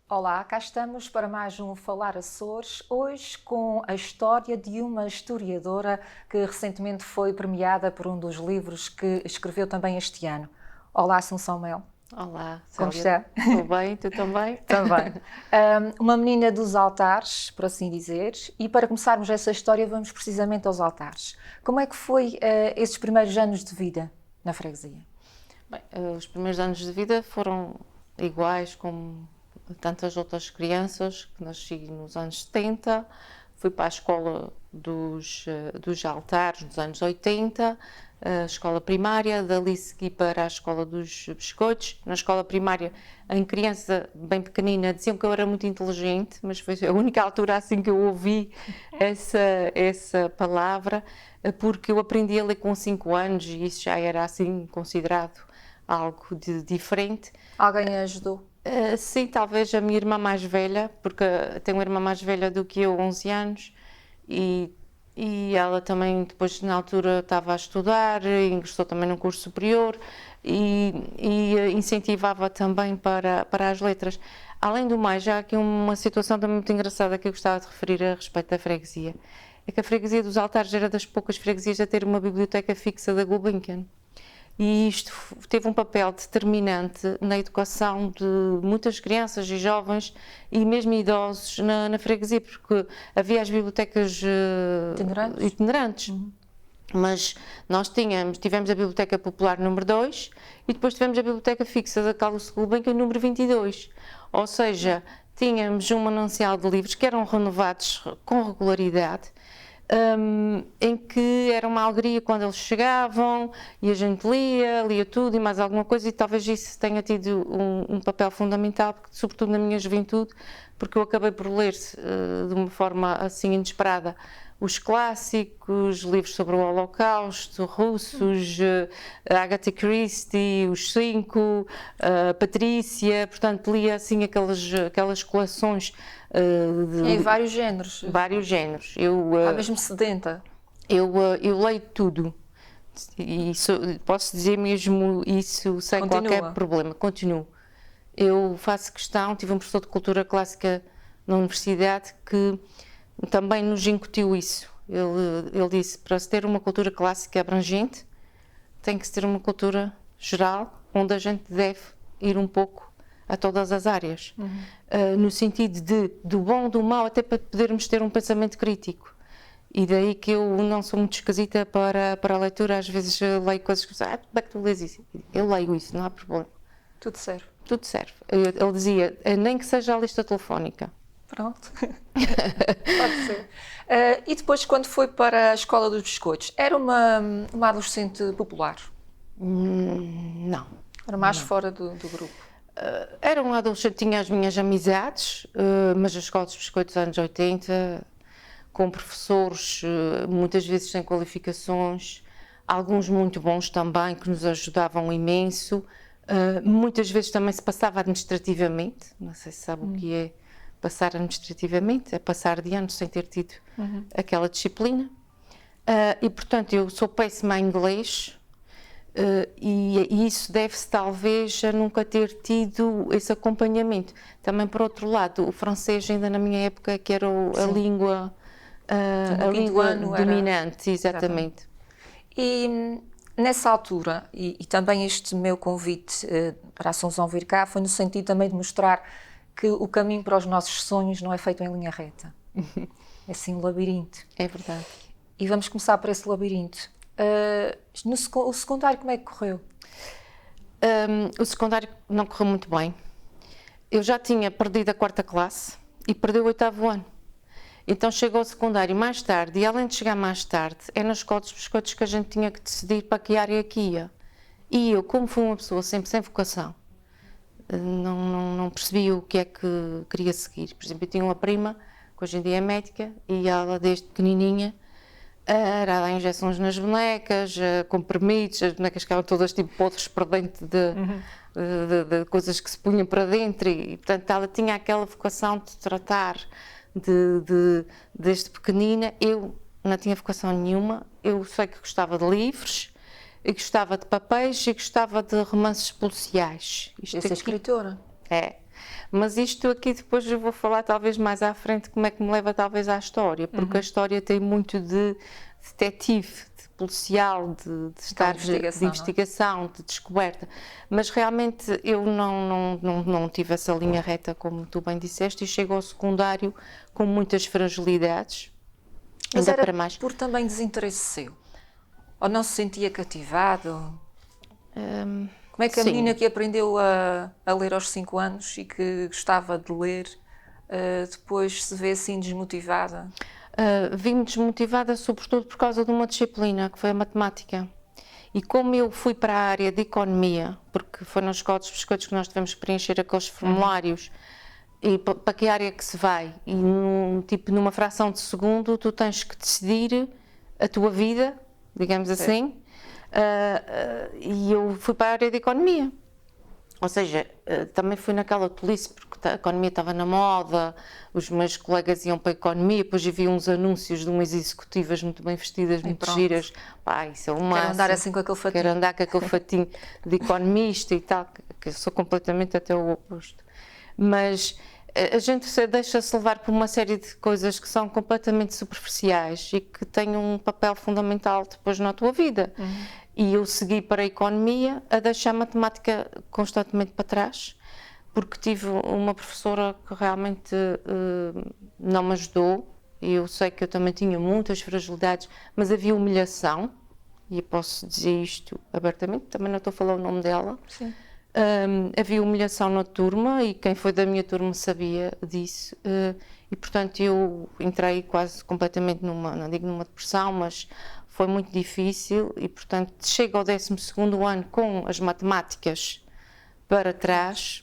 Olá, cá estamos para mais um Falar Açores, hoje com a história de uma historiadora que recentemente foi premiada por um dos livros que escreveu também este ano. Olá, Assunção Mel. Olá, Como Célia. está? Estou bem, tu também? Também. Uma menina dos altares, por assim dizer, e para começarmos essa história vamos precisamente aos altares. Como é que foi esses primeiros anos de vida na freguesia? Bem, os primeiros anos de vida foram iguais como tantas outras crianças, que nasci nos anos 70, fui para a escola dos altares nos anos 80, a escola primária, dali segui para a escola dos biscoitos. Na escola primária, em criança bem pequenina, diziam que eu era muito inteligente, mas foi a única altura assim que eu ouvi essa palavra, porque eu aprendi a ler com 5 anos e isso já era assim considerado algo de diferente. Alguém a ajudou? Sim, talvez a minha irmã mais velha, porque tenho uma irmã mais velha do que eu, 11 anos, e ela também, depois, na altura, estava a estudar, ingressou também num curso superior e incentivava também para as letras. Além do mais, já há aqui uma situação também muito engraçada que eu gostava de referir a respeito da freguesia. É que a freguesia dos Altares era das poucas freguesias a ter uma biblioteca fixa da Gulbenkian. E isto teve um papel determinante na educação de muitas crianças e jovens e mesmo idosos na freguesia, porque havia as bibliotecas itinerantes. Mas nós tivemos a Biblioteca Popular número 2 e depois tivemos a Biblioteca Fixa da Carlos Gulbenkian número 22. Ou seja, tínhamos um manancial de livros que eram renovados com regularidade, em que era uma alegria quando eles chegavam e a gente lia tudo e mais alguma coisa, e talvez isso tenha tido um papel fundamental, porque, sobretudo na minha juventude, porque eu acabei por ler de uma forma assim inesperada os clássicos, livros sobre o Holocausto, russos, Agatha Christie, os 5, Patrícia, portanto lia assim aquelas coleções Em vários géneros. vários géneros. Há mesmo sedenta. Eu leio tudo e posso dizer mesmo isso sem Continua. qualquer problema. Continuo. Eu faço questão, tive um professor de cultura clássica na universidade que também nos incutiu isso. Ele disse, para se ter uma cultura clássica abrangente, tem que se ter uma cultura geral, onde a gente deve ir um pouco a todas as áreas, no sentido do bom, do mau, até para podermos ter um pensamento crítico. E daí que eu não sou muito esquisita para a leitura, às vezes leio coisas que como é que tu lês isso? Eu leio isso, não há problema. Tudo serve. Tudo serve. Ele dizia, nem que seja a lista telefónica. Pronto. Pode ser. E depois, quando foi para a Escola dos Biscoitos, era uma adolescente popular? Não. Era mais fora do grupo? Era um adolescente, tinha as minhas amizades, mas a escola dos biscoitos dos anos 80, com professores muitas vezes sem qualificações, alguns muito bons também, que nos ajudavam imenso. Muitas vezes também se passava administrativamente, não sei se sabe o que é passar administrativamente, é passar de anos sem ter tido aquela disciplina. E portanto eu sou péssima em inglês, e isso deve-se talvez a nunca ter tido esse acompanhamento. Também, por outro lado, o francês ainda na minha época que era a língua dominante, exatamente. E nessa altura, e também este meu convite para a Assunção vir cá, foi no sentido também de mostrar que o caminho para os nossos sonhos não é feito em linha reta. É assim um labirinto. É verdade. E vamos começar por esse labirinto. O secundário, como é que correu? O secundário não correu muito bem. Eu já tinha perdido a 4ª classe e perdi o 8º ano. Então chegou ao secundário mais tarde, e além de chegar mais tarde, é na escola dos biscoitos que a gente tinha que decidir para que área que ia. E eu, como fui uma pessoa sempre sem vocação, não percebi o que é que queria seguir. Por exemplo, eu tinha uma prima, que hoje em dia é médica, e ela desde pequenininha era a dar injeções nas bonecas, comprimidos, as bonecas ficavam todas tipo podres para dentro de coisas que se punham para dentro, e portanto ela tinha aquela vocação de tratar desde pequenina. Eu não tinha vocação nenhuma, eu sei que gostava de livros, e gostava de papéis e gostava de romances policiais. Isto é escritora? É. Mas isto aqui depois eu vou falar talvez mais à frente como é que me leva talvez à história, porque a história tem muito de detetive, de policial, de estar de investigação, de descoberta, mas realmente eu não tive essa linha reta como tu bem disseste e chego ao secundário com muitas fragilidades. Mas era para mais. Por também desinteresse seu? Ou não se sentia cativado? Como é que a menina que aprendeu a ler aos 5 anos e que gostava de ler, depois se vê assim desmotivada? Vi-me desmotivada sobretudo por causa de uma disciplina, que foi a matemática. E como eu fui para a área de economia, porque foi na escola dos biscoitos que nós tivemos que preencher aqueles formulários, e para que área que se vai, e numa fração de segundo tu tens que decidir a tua vida, digamos assim, e eu fui para a área de economia. Ou seja, também fui naquela tolice, porque a economia estava na moda, os meus colegas iam para a economia, depois havia uns anúncios de umas executivas muito bem vestidas, muito giras. Pá, isso é o máximo. Quero andar assim com aquele fatinho. Quero andar com aquele fatinho de economista e tal, que eu sou completamente até o oposto. Mas a gente deixa-se levar por uma série de coisas que são completamente superficiais e que têm um papel fundamental depois na tua vida. E eu segui para a economia a deixar a matemática constantemente para trás, porque tive uma professora que realmente não me ajudou, e eu sei que eu também tinha muitas fragilidades, mas havia humilhação, e eu posso dizer isto abertamente, também não estou a falar o nome dela. Sim. Havia humilhação na turma, e quem foi da minha turma sabia disso, e portanto eu entrei quase completamente não digo numa depressão, mas foi muito difícil e, portanto, chego ao 12º ano com as matemáticas para trás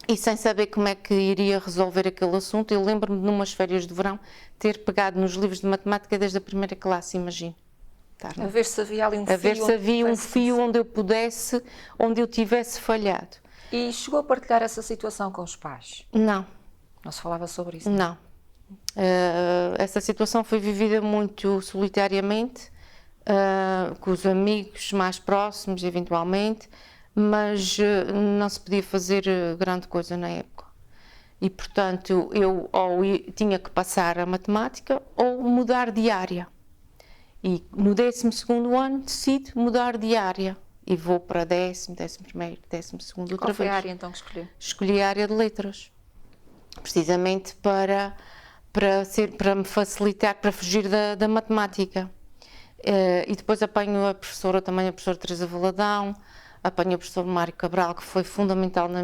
e sem saber como é que iria resolver aquele assunto. Eu lembro-me de numas férias de verão ter pegado nos livros de matemática desde a primeira classe, imagino. A ver se havia ali um fio. A ver se havia um fio onde eu pudesse, onde eu tivesse falhado. E chegou a partilhar essa situação com os pais? Não. Não se falava sobre isso? Não. Essa situação foi vivida muito solitariamente, com os amigos mais próximos, eventualmente, mas não se podia fazer grande coisa na época. E, portanto, eu ou tinha que passar a matemática ou mudar de área. E no 12º ano decido mudar de área. E vou para 10º, 11º, 12º outra vez. Qual foi a área então que escolheu? Escolhi a área de letras. Precisamente para me facilitar, para fugir da matemática. E depois apanho a professora Teresa Valadão, apanho o professor Mário Cabral, que foi fundamental na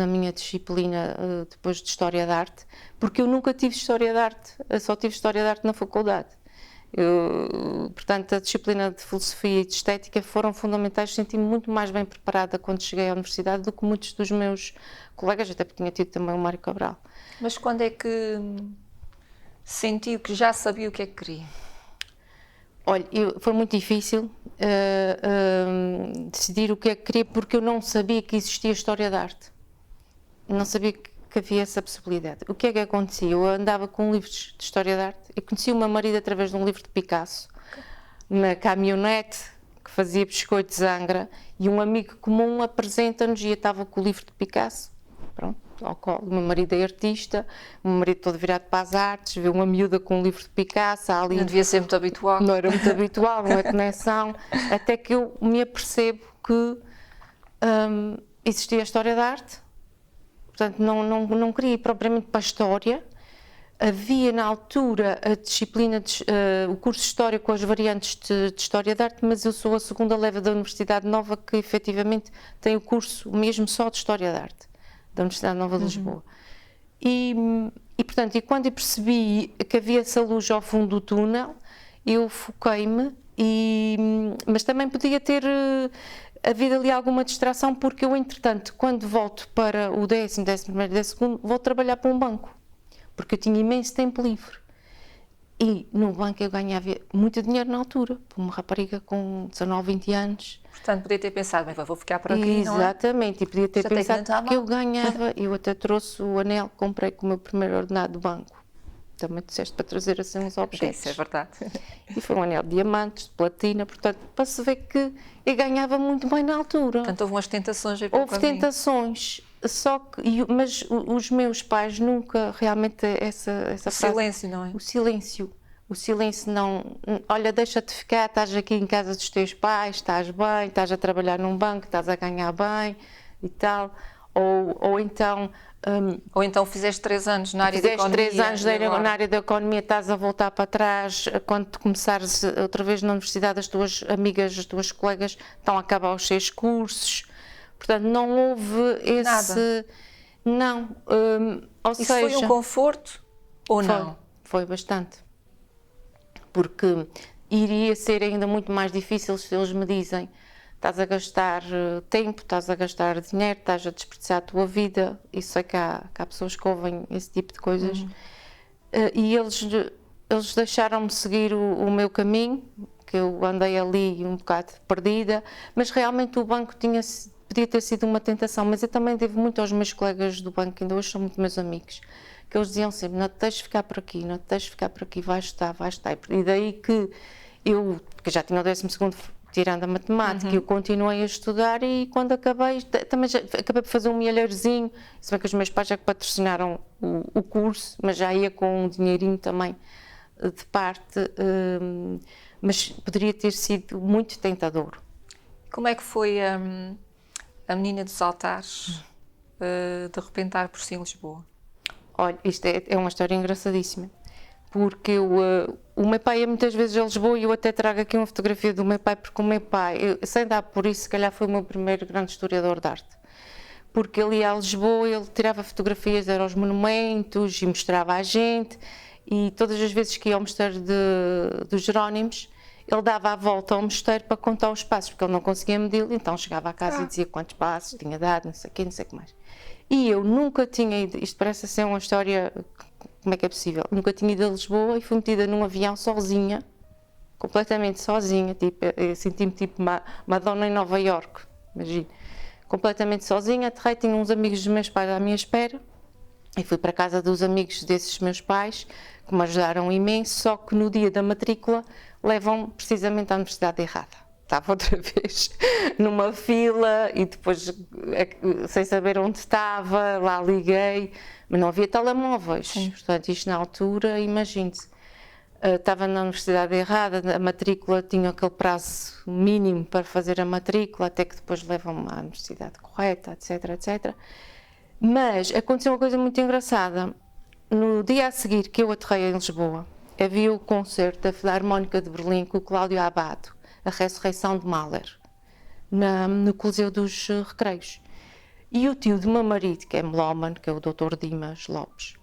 minha disciplina depois de História da Arte, porque eu nunca tive História da Arte, eu só tive História da Arte na faculdade. Portanto, a disciplina de Filosofia e de Estética foram fundamentais, senti-me muito mais bem preparada quando cheguei à universidade do que muitos dos meus colegas, até porque tinha tido também o Mário Cabral. Mas quando é que sentiu que já sabia o que é que queria? Olha, foi muito difícil decidir o que é que queria, porque eu não sabia que existia História da Arte. Não sabia que havia essa possibilidade. O que é que acontecia? Eu andava com livros de História da Arte. Eu conheci o meu marido através de um livro de Picasso, na caminhonete, que fazia biscoitos de Angra, e um amigo comum apresenta-nos e eu estava com o livro de Picasso. Pronto, ao colo. O meu marido é artista, o meu marido todo virado para as artes, vê uma miúda com um livro de Picasso. Ali, não devia ser muito habitual. Não era muito habitual, não é conexão. Até que eu me apercebo que existia a História da Arte. Portanto, não queria ir propriamente para a História. Havia na altura a disciplina, o curso de História com as variantes de História da Arte, mas eu sou a segunda leva da Universidade Nova que efetivamente tem o curso mesmo só de História da Arte, da Universidade Nova de Lisboa. E portanto, quando eu percebi que havia essa luz ao fundo do túnel, eu foquei-me, mas também podia ter havido ali alguma distração, porque eu, entretanto, quando volto para o 10º, 11º, 12º, vou trabalhar para um banco, porque eu tinha imenso tempo livre. E no banco eu ganhava muito dinheiro na altura, para uma rapariga com 19, 20 anos. Portanto, podia ter pensado, bem, vou ficar por aqui, exatamente, não é? E podia ter pensado que eu mal. ganhava, eu até trouxe o anel que comprei com o meu primeiro ordenado do banco. também disseste para trazer assim uns objetos. Isso é verdade. E foi um anel de diamantes, de platina, portanto, para se ver que eu ganhava muito bem na altura. Portanto, houve umas tentações aí pelo Houve caminho. tentações, só que, mas os meus pais nunca realmente essa frase, Silêncio, não é? O silêncio não, olha, deixa-te ficar, estás aqui em casa dos teus pais, estás bem, estás a trabalhar num banco, estás a ganhar bem e tal, ou então... Ou então fizeste 3 anos na área da Fizeste economia. 3 anos na área da economia, estás a voltar para trás, quando começares outra vez na universidade, as tuas amigas, as tuas colegas estão a acabar os seus cursos, portanto não houve esse... Nada. Não, ou Isso seja... foi um conforto ou não? Foi bastante, porque iria ser ainda muito mais difícil se eles me dizem: estás a gastar tempo, estás a gastar dinheiro, estás a desperdiçar a tua vida. E sei que há pessoas que ouvem esse tipo de coisas. E eles deixaram-me seguir o meu caminho, que eu andei ali um bocado perdida, mas realmente o banco podia ter sido uma tentação. Mas eu também devo muito aos meus colegas do banco, que ainda hoje são muito meus amigos, que eles diziam sempre: não te deixes ficar por aqui, não te deixes ficar por aqui, vais estar. E daí que eu, que já tinha o 12º tirando a matemática, eu continuei a estudar e quando acabei, também acabei por fazer um milheirozinho, se bem que os meus pais já patrocinaram o curso, mas já ia com um dinheirinho também de parte, mas poderia ter sido muito tentador. Como é que foi a menina dos altares de arrebentar por si em Lisboa? Olha, isto é uma história engraçadíssima, porque o meu pai ia muitas vezes a Lisboa e eu até trago aqui uma fotografia do meu pai, porque o meu pai, sem dar por isso, se calhar foi o meu primeiro grande historiador de arte, porque ele ia a Lisboa, ele tirava fotografias, era aos monumentos e mostrava à gente, e todas as vezes que ia ao mosteiro dos Jerónimos, ele dava a volta ao mosteiro para contar os passos, porque ele não conseguia medi-lo, então chegava a casa e dizia quantos passos tinha dado, não sei o quê, não sei o que mais. E eu nunca tinha ido, isto parece ser uma história, como é que é possível? Nunca tinha ido a Lisboa e fui metida num avião sozinha, completamente sozinha, tipo, eu senti-me tipo Madonna em Nova Iorque, imagina. Completamente sozinha, aterrei, tinha uns amigos dos meus pais à minha espera e fui para a casa dos amigos desses meus pais, que me ajudaram imenso, só que no dia da matrícula levam precisamente à universidade errada. Estava outra vez numa fila e depois, sem saber onde estava, lá liguei, mas não havia telemóveis. Sim. Portanto, isto na altura, imagine-se, estava na universidade errada, a matrícula tinha aquele prazo mínimo para fazer a matrícula, até que depois levam-me à universidade correta, etc, etc. Mas aconteceu uma coisa muito engraçada. No dia a seguir que eu aterrei em Lisboa, havia o concerto da Filarmónica de Berlim com o Cláudio Abbado, a ressurreição de Mahler, no Coliseu dos Recreios. E o tio do meu marido, que é melómano, que é o Dr. Dimas Lopes,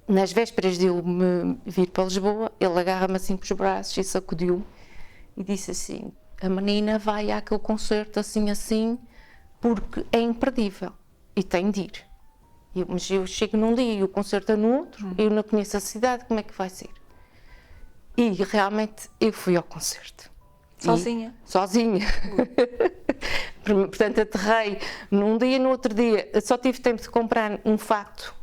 nas vésperas de eu me vir para Lisboa, ele agarra-me assim pelos braços e sacudiu-me e disse assim: a menina vai àquele concerto assim assim, porque é imperdível e tem de ir. Mas eu chego num dia e o concerto é no outro, eu não conheço a cidade, como é que vai ser? E realmente eu fui ao concerto. Sozinha? Sozinha. Portanto, aterrei num dia e no outro dia só tive tempo de comprar um fato,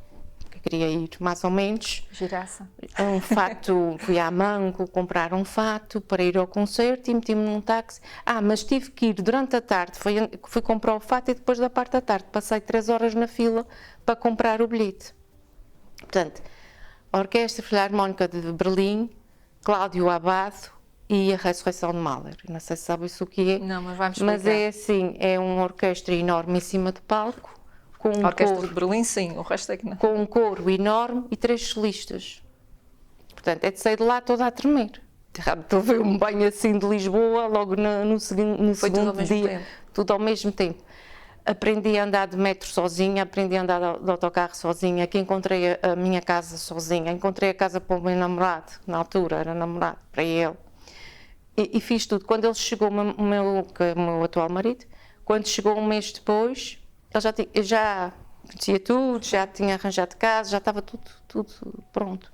que queria ir mais ou menos. Giraça. Um fato, fui à Mango comprar um fato para ir ao concerto e meti-me num táxi. Mas tive que ir durante a tarde, fui comprar o fato e depois da parte da tarde passei 3 horas na fila para comprar o bilhete. Portanto, a Orquestra Filarmónica de Berlim, Cláudio Abbado e a Ressurreição de Mahler. Não sei se sabe isso o que é. Não, mas vamos explicar. Mas é assim, é uma orquestra enorme em cima do palco, com um a Orquestra coro, de Berlim, sim, o resto é que não. com um coro enorme e 3 solistas. Portanto, é de sair de lá toda a tremer. Estou a ver um banho assim de Lisboa, logo no segundo dia. Tudo ao mesmo tempo. Aprendi a andar de metro sozinha, aprendi a andar de autocarro sozinha, aqui encontrei a minha casa sozinha, encontrei a casa para o meu namorado, na altura era namorado, para ele. E fiz tudo. Quando ele chegou, o meu atual marido, quando chegou um mês depois, ele já conhecia tudo, já tinha arranjado casa, já estava tudo pronto.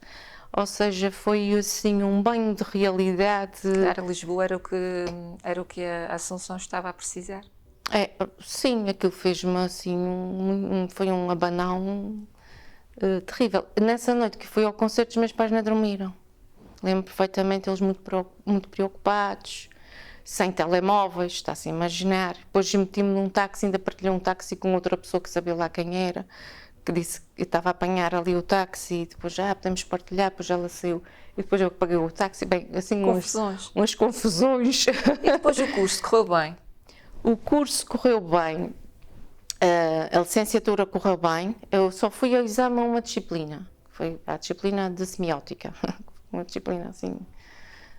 Ou seja, foi assim um banho de realidade. Claro, Lisboa era o que a Assunção estava a precisar. Sim, aquilo fez-me assim, foi um abanão terrível. Nessa noite que fui ao concerto, os meus pais não dormiram. Lembro perfeitamente eles muito preocupados, sem telemóveis, está-se a imaginar. Depois meti-me num táxi, ainda partilhei um táxi com outra pessoa que sabia lá quem era, que disse que eu estava a apanhar ali o táxi e depois podemos partilhar, depois ela saiu e depois eu paguei o táxi. Bem, assim umas confusões. E depois o curso correu bem? O curso correu bem, a licenciatura correu bem, eu só fui ao exame a uma disciplina, foi a disciplina de semiótica, uma disciplina assim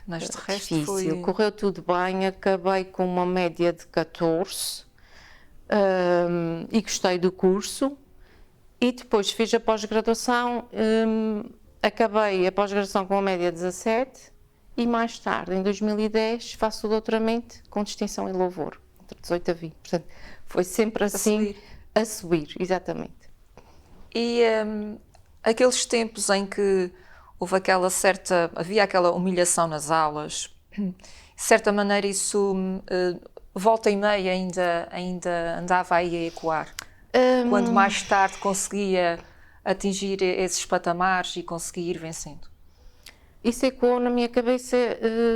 Mas de resto difícil. Correu tudo bem, acabei com uma média de 14 e gostei do curso. E depois fiz a pós-graduação, acabei a pós-graduação com uma média de 17 e mais tarde, em 2010, faço o doutoramento com distinção e louvor, entre 18 a 20. Portanto, foi sempre assim, a subir, exatamente. E aqueles tempos em que houve havia aquela humilhação nas aulas, de certa maneira isso, volta e meia, ainda andava aí a ecoar? Quando mais tarde conseguia atingir esses patamares e conseguia ir vencendo? Isso ecoou na minha cabeça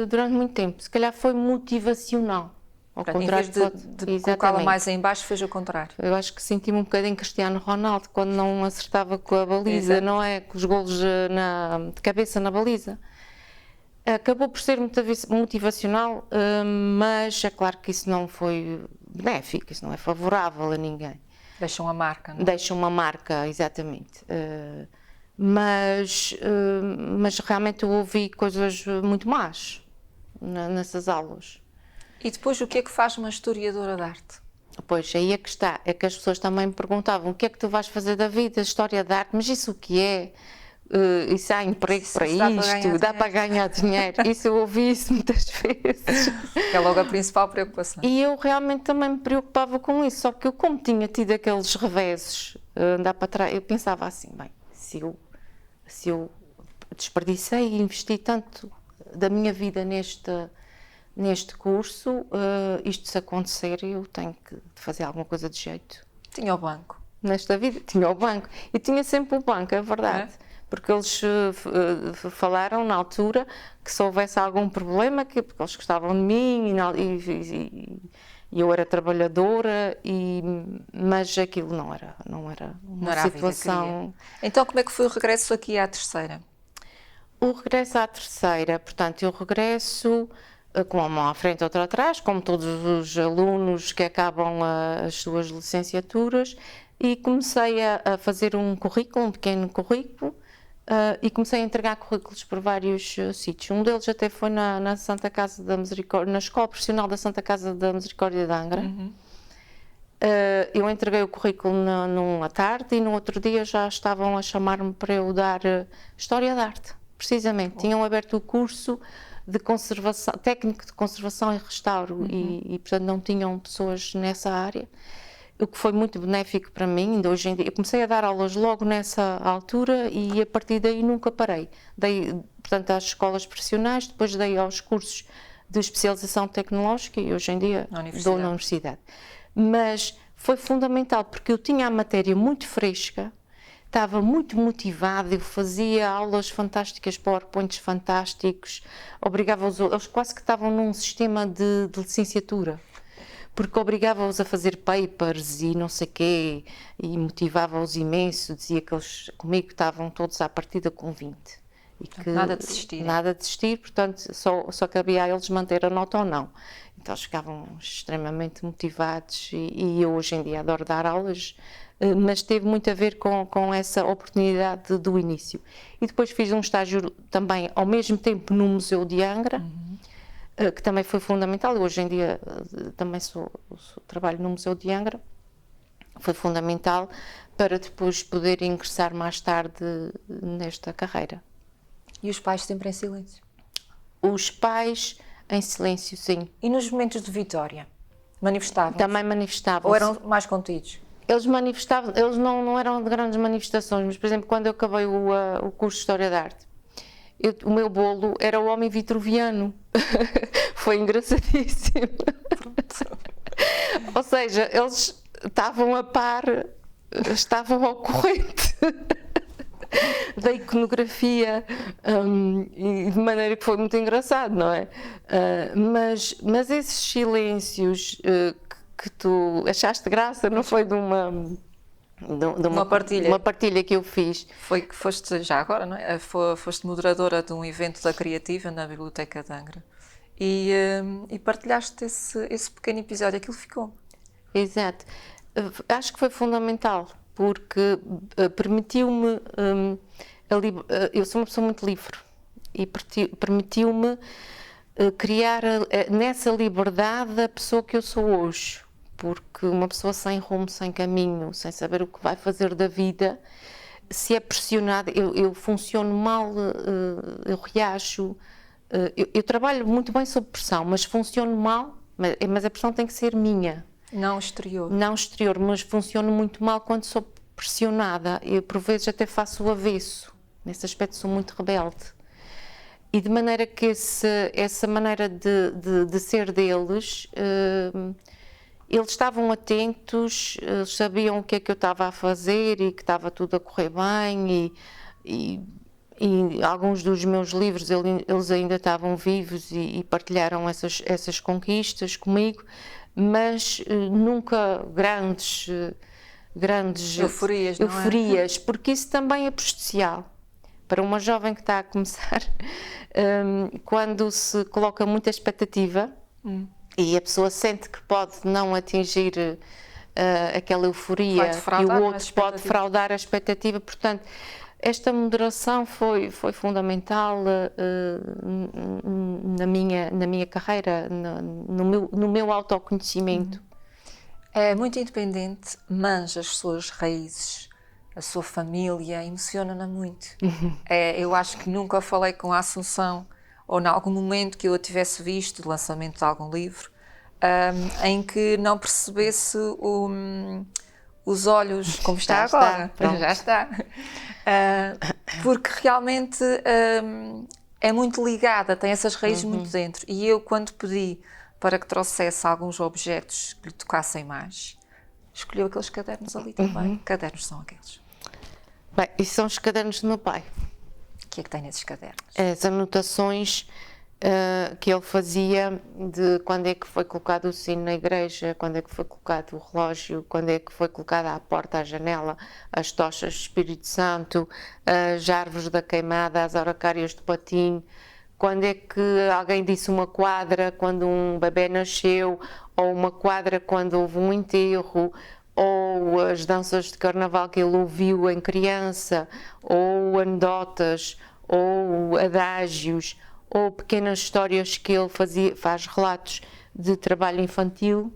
durante muito tempo. Se calhar foi motivacional. Ao Portanto, contrário, em vez de colocá-la mais em baixo, fez o contrário. Eu acho que senti-me um bocadinho Cristiano Ronaldo quando não acertava com a baliza, exato, não é? Com os golos de cabeça na baliza. Acabou por ser motivacional, mas é claro que isso não foi benéfico, isso não é favorável a ninguém. Deixam uma marca, não é? Deixam uma marca, exatamente. Mas realmente eu ouvi coisas muito más nessas aulas. E depois o que é que faz uma historiadora de arte? Pois, aí é que está. É que as pessoas também me perguntavam o que é que tu vais fazer da vida, história de arte, mas isso o que é? Isso há emprego para isto? Dá para ganhar dinheiro? Isso eu ouvi isso muitas vezes. É logo a principal preocupação. E eu realmente também me preocupava com isso, só que eu, como tinha tido aqueles reveses, andar para trás, eu pensava assim, bem, se eu desperdicei e investi tanto da minha vida neste curso, isto se acontecer, eu tenho que fazer alguma coisa de jeito. Tinha o banco. Nesta vida, tinha o banco. E tinha sempre o banco, é verdade. É? Porque eles falaram na altura que se houvesse algum problema, porque eles gostavam de mim e eu era trabalhadora, mas aquilo não era uma situação... Então como é que foi o regresso aqui à terceira? O regresso à terceira, portanto, eu regresso com uma mão à frente e outra atrás, como todos os alunos que acabam as suas licenciaturas, e comecei a fazer um pequeno currículo, e comecei a entregar currículos por vários sítios. Um deles até foi na Santa Casa da Misericórdia, na Escola Profissional da Santa Casa da Misericórdia de Angra. Uhum. Eu entreguei o currículo numa tarde e no outro dia já estavam a chamar-me para eu dar História da Arte, precisamente. Tinham aberto o curso de conservação, técnico de conservação e restauro, uhum, e portanto não tinham pessoas nessa área. O que foi muito benéfico para mim, ainda hoje em dia. Eu comecei a dar aulas logo nessa altura e a partir daí nunca parei. Dei, portanto, às escolas profissionais, depois dei aos cursos de especialização tecnológica e hoje em dia dou na universidade. Mas foi fundamental porque eu tinha a matéria muito fresca, estava muito motivada, eu fazia aulas fantásticas, PowerPoints fantásticos, obrigava-os, eles quase que estavam num sistema de licenciatura. Porque obrigava-os a fazer papers e não sei quê, e motivava-os imenso, dizia que eles comigo estavam todos à partida com 20. E que nada de desistir. Nada de desistir, portanto só cabia a eles manter a nota ou não. Então eles ficavam extremamente motivados e eu hoje em dia adoro dar aulas, mas teve muito a ver com essa oportunidade do início. E depois fiz um estágio também ao mesmo tempo no Museu de Angra, uhum, que também foi fundamental. Hoje em dia também trabalho no Museu de Angra. Foi fundamental para depois poder ingressar mais tarde nesta carreira. E os pais sempre em silêncio? Os pais em silêncio, sim. E nos momentos de vitória? Manifestavam-se? Também manifestavam-se. Ou eram mais contidos? Eles manifestavam, eles não eram de grandes manifestações, mas, por exemplo, quando eu acabei o curso de História da Arte, o meu bolo era o homem vitruviano. Foi engraçadíssimo. Ou seja, eles estavam a par, estavam ao corrente. da iconografia, e de maneira que foi muito engraçado, não é? Mas esses silêncios que tu achaste graça, não foi de uma partilha que eu fiz. Foi que foste, já agora, não é? Foste moderadora de um evento da Criativa na Biblioteca de Angra e partilhaste esse pequeno episódio, aquilo ficou. Exato. Acho que foi fundamental, porque permitiu-me, eu sou uma pessoa muito livre, e permitiu-me criar nessa liberdade a pessoa que eu sou hoje, porque uma pessoa sem rumo, sem caminho, sem saber o que vai fazer da vida, se é pressionada, eu funciono mal, eu reajo, eu trabalho muito bem sob pressão, mas funciono mal, mas a pressão tem que ser minha. Não exterior. Não exterior, mas funciono muito mal quando sou pressionada. Eu, por vezes, até faço o avesso. Nesse aspecto, sou muito rebelde. E de maneira que essa maneira de ser deles, eles estavam atentos, eles sabiam o que é que eu estava a fazer e que estava tudo a correr bem. E alguns dos meus livros, eles ainda estavam vivos e partilharam essas conquistas comigo. Mas nunca grandes euforias, porque isso também é prejudicial para uma jovem que está a começar. Quando se coloca muita expectativa e a pessoa sente que pode não atingir aquela euforia e o outro pode fraudar a expectativa, portanto, esta moderação foi fundamental na minha carreira, no meu autoconhecimento. É muito independente, mas as suas raízes, a sua família, emociona-na muito. Eu acho que nunca falei com a Assunção, ou em algum momento que eu a tivesse visto, de lançamento de algum livro, em que não percebesse os olhos como está agora. Já está. Porque realmente é muito ligada, tem essas raízes muito dentro. E eu, quando pedi para que trouxesse alguns objetos que lhe tocassem mais, escolheu aqueles cadernos ali também. Que cadernos são aqueles? Bem, isso são os cadernos do meu pai. O que é que tem nesses cadernos? As anotações que ele fazia de quando é que foi colocado o sino na igreja, quando é que foi colocado o relógio, quando é que foi colocada a porta, a janela, as tochas do Espírito Santo, as árvores da queimada, as araucárias do patim, quando é que alguém disse uma quadra quando um bebê nasceu, ou uma quadra quando houve um enterro, ou as danças de carnaval que ele ouviu em criança, ou anedotas, ou adágios, ou pequenas histórias que ele faz relatos de trabalho infantil,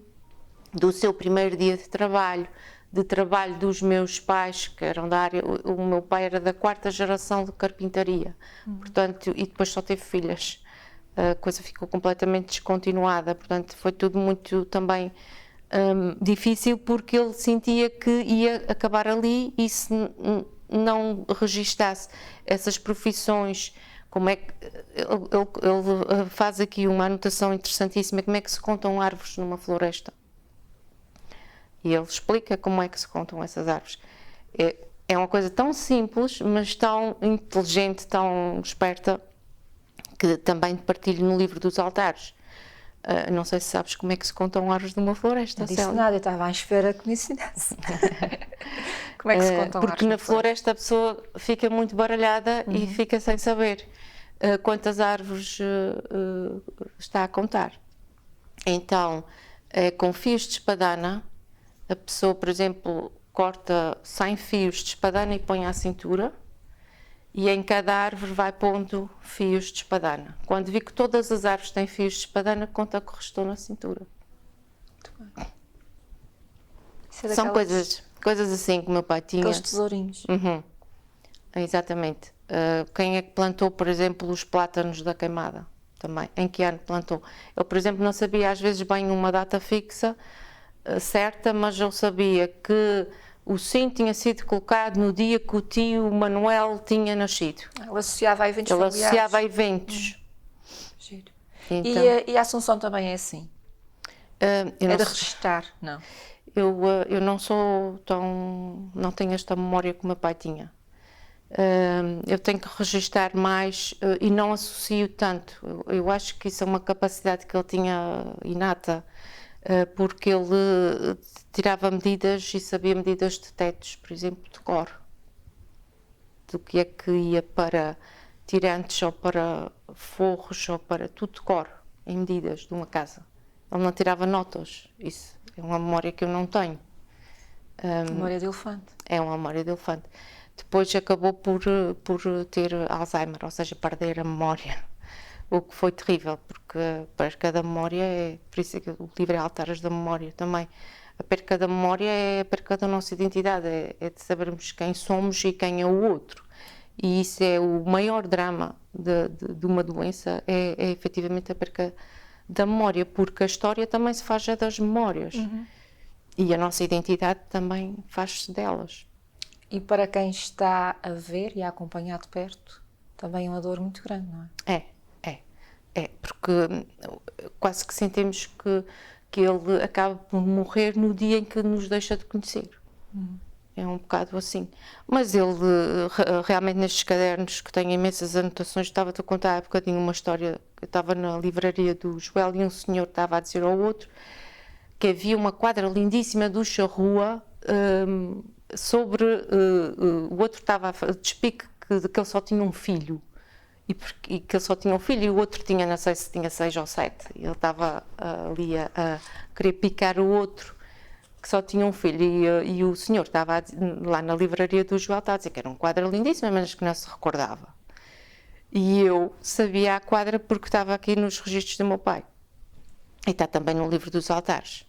do seu primeiro dia de trabalho dos meus pais, que eram da área, o meu pai era da 4ª geração de carpintaria, portanto, e depois só teve filhas, a coisa ficou completamente descontinuada, portanto, foi tudo muito também difícil, porque ele sentia que ia acabar ali e se não registasse essas profissões. Como é que ele faz aqui uma anotação interessantíssima, como é que se contam árvores numa floresta? E ele explica como é que se contam essas árvores. É uma coisa tão simples, mas tão inteligente, tão esperta, que também partilho no livro dos altares. Não sei se sabes como é que se contam árvores numa floresta. Não disse nada, eu estava à espera que me ensinasse. Como é que se contam árvores? Porque na floresta a pessoa fica muito baralhada e fica sem saber quantas árvores está a contar. Então, com fios de espadana, a pessoa, por exemplo, corta 100 fios de espadana e põe à cintura, e em cada árvore vai pondo fios de espadana. Quando vi que todas as árvores têm fios de espadana, conta que restou na cintura. Muito bem. São coisas assim que o meu pai tinha. Aqueles tesourinhos. Exatamente. Quem é que plantou, por exemplo, os plátanos da queimada? Também. Em que ano plantou? Eu, por exemplo, não sabia às vezes bem uma data fixa, certa, mas eu sabia que o sino tinha sido colocado no dia que o tio Manuel tinha nascido. Ele associava a eventos familiares. Ele associava a eventos. Giro. Então, E a Assunção também é assim? É de registar? Não. Eu não sou tão... não tenho esta memória que o meu pai tinha. Eu tenho que registar mais e não associo tanto. Eu acho que isso é uma capacidade que ele tinha inata, porque ele tirava medidas e sabia medidas de tetos, por exemplo, de cor. Do que é que ia para tirantes ou para forros ou para tudo de cor, em medidas de uma casa. Ele não tirava notas. Isso é uma memória que eu não tenho. Memória de elefante. É uma memória de elefante. Depois acabou por ter Alzheimer, ou seja, perder a memória. O que foi terrível, porque a perca da memória é, por isso é que o livro é Altares da Memória também. A perca da memória é a perca da nossa identidade, é de sabermos quem somos e quem é o outro. E isso é o maior drama de uma doença, é efetivamente a perca da memória, porque a história também se faz das memórias. E a nossa identidade também faz-se delas. E para quem está a ver e a acompanhar de perto, também é uma dor muito grande, não é? Porque quase que sentimos que ele acaba por morrer no dia em que nos deixa de conhecer. É um bocado assim. Mas ele, realmente, nestes cadernos, que tem imensas anotações, estava-te a contar há bocadinho uma história. Eu estava na livraria do Joel e um senhor estava a dizer ao outro que havia uma quadra lindíssima do Charrua sobre. O outro estava a despique que ele só tinha um filho. E que ele só tinha um filho e o outro tinha, não sei se tinha 6 ou 7. Ele estava ali a querer picar o outro que só tinha um filho e o senhor estava lá na livraria do Joel, estava a dizer que era um quadro lindíssimo, mas que não se recordava. E eu sabia a quadra porque estava aqui nos registros do meu pai. E está também no livro dos altares,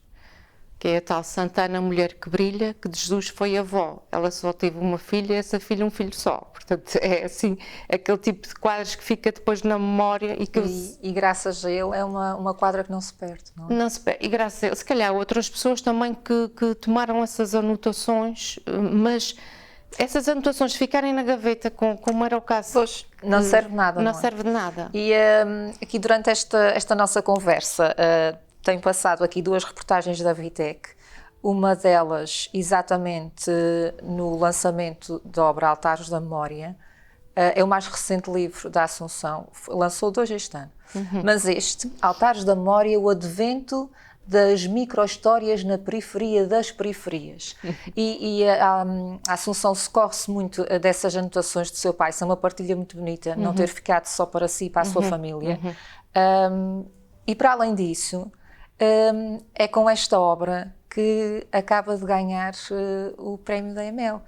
que é a tal Santana, mulher que brilha, que de Jesus foi avó. Ela só teve uma filha e essa filha um filho só. Portanto, é assim, aquele tipo de quadros que fica depois na memória e que... E graças a ele é uma quadra que não se perde, não é? Não se perde. E graças a ele, se calhar outras pessoas também que tomaram essas anotações, mas essas anotações ficarem na gaveta, como era o caso... Pois, não serve de nada, não é? Não serve de nada. E aqui durante esta nossa conversa... tenho passado aqui 2 reportagens da Vitec, uma delas exatamente no lançamento da obra Altares da Memória. É o mais recente livro da Assunção, lançou 2 este ano. Mas este, Altares da Memória, o advento das micro-histórias na periferia das periferias. E a Assunção socorre-se muito dessas anotações do seu pai, isso é uma partilha muito bonita, não ter ficado só para si e para a sua família. E para além disso, é com esta obra que acaba de ganhar o prémio da EML,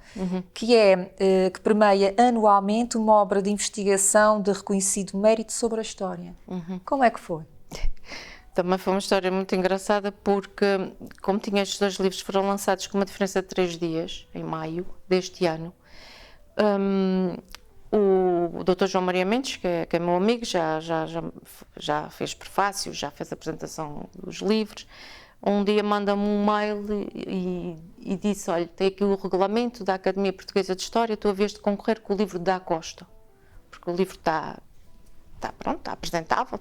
que premia anualmente uma obra de investigação de reconhecido mérito sobre a história. Como é que foi? Também foi uma história muito engraçada porque, como tinha estes 2 livros, foram lançados com uma diferença de 3 dias, em maio deste ano. O Dr. João Maria Mendes, que é meu amigo, já fez prefácio, já fez a apresentação dos livros. Um dia manda-me um mail e disse: olha, tem aqui o regulamento da Academia Portuguesa de História, tu havias de concorrer com o livro da Costa, porque o livro está pronto, está apresentável,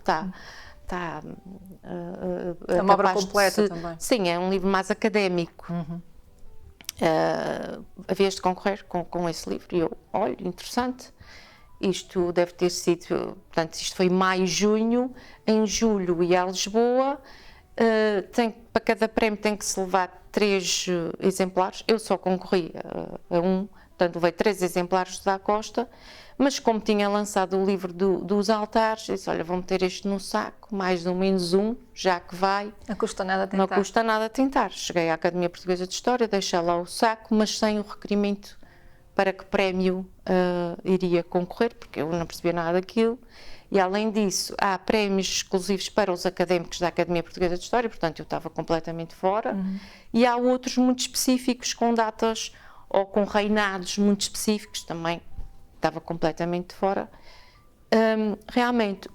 é uma obra completa também. Sim, é um livro mais académico. Havias de concorrer com esse livro. E eu, olha, interessante. Isto deve ter sido, portanto, isto foi maio, junho. Em julho ia a Lisboa. Para cada prémio tem que se levar 3 exemplares. Eu só concorri a um, portanto levei 3 exemplares da Costa, mas como tinha lançado o livro dos altares, disse: olha, vou meter este no saco, mais ou menos um, já que vai. Não custa nada tentar. Não custa nada tentar. Cheguei à Academia Portuguesa de História, deixei lá o saco, mas sem o requerimento para que prémio iria concorrer, porque eu não percebia nada daquilo. E, além disso, há prémios exclusivos para os académicos da Academia Portuguesa de História, portanto, eu estava completamente fora. E há outros muito específicos, com datas ou com reinados muito específicos, também estava completamente fora. Realmente,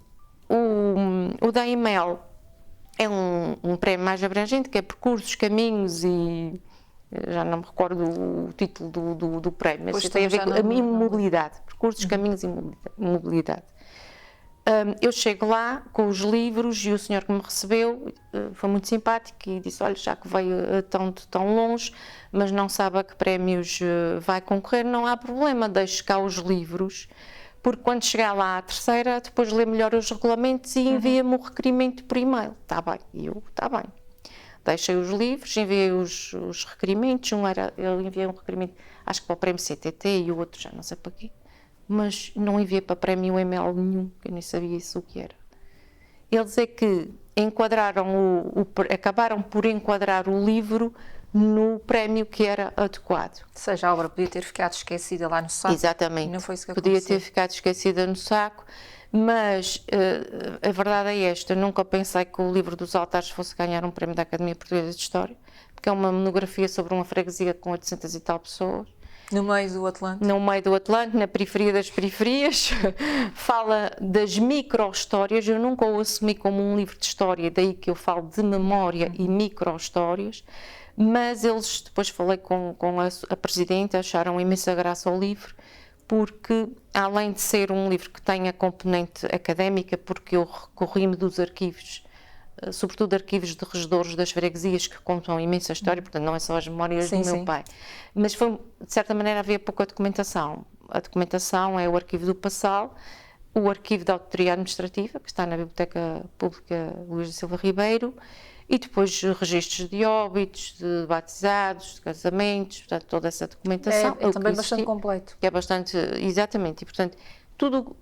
o da EML é um prémio mais abrangente, que é Percursos, Caminhos e... já não me recordo o título do prémio, mas tem a ver com a mobilidade. Percursos, Caminhos e mobilidade. Eu chego lá com os livros e o senhor que me recebeu foi muito simpático e disse, olha, já que veio de tão longe, mas não sabe a que prémios vai concorrer, não há problema, deixe cá os livros, porque quando chegar lá à terceira, depois lê melhor os regulamentos e envia-me o requerimento por e-mail. Está bem, e eu, está bem. Deixei os livros, enviei os requerimentos, ele enviou um requerimento, acho que para o prémio CTT e o outro já não sei para quê, mas não enviei para prémio ML nenhum, que eu nem sabia isso o que era. Eles é que acabaram por enquadrar o livro no prémio que era adequado. Ou seja, a obra podia ter ficado esquecida lá no saco. Exatamente. E não foi isso que podia aconteceu. ter ficado esquecida no saco, mas a verdade é esta, eu nunca pensei que o livro dos altares fosse ganhar um prémio da Academia Portuguesa de História, porque é uma monografia sobre uma freguesia com 800 e tal pessoas. No meio do Atlântico. No meio do Atlântico, na periferia das periferias, fala das micro-histórias. Eu nunca o assumi como um livro de história, daí que eu falo de memória e micro-histórias, mas eles, depois falei com a Presidente, acharam imensa graça ao livro, porque além de ser um livro que tem a componente académica, porque eu recorri-me dos arquivos, sobretudo arquivos de regedores das freguesias que contam imensa história, portanto não é só as memórias do meu pai, mas foi, de certa maneira havia pouca documentação. A documentação é o arquivo do Passal, o arquivo da Auditoria Administrativa, que está na Biblioteca Pública Luís da Silva Ribeiro, e depois registros de óbitos, de batizados, de casamentos, portanto toda essa documentação. É também bastante completo. Que é bastante, exatamente, e portanto tudo.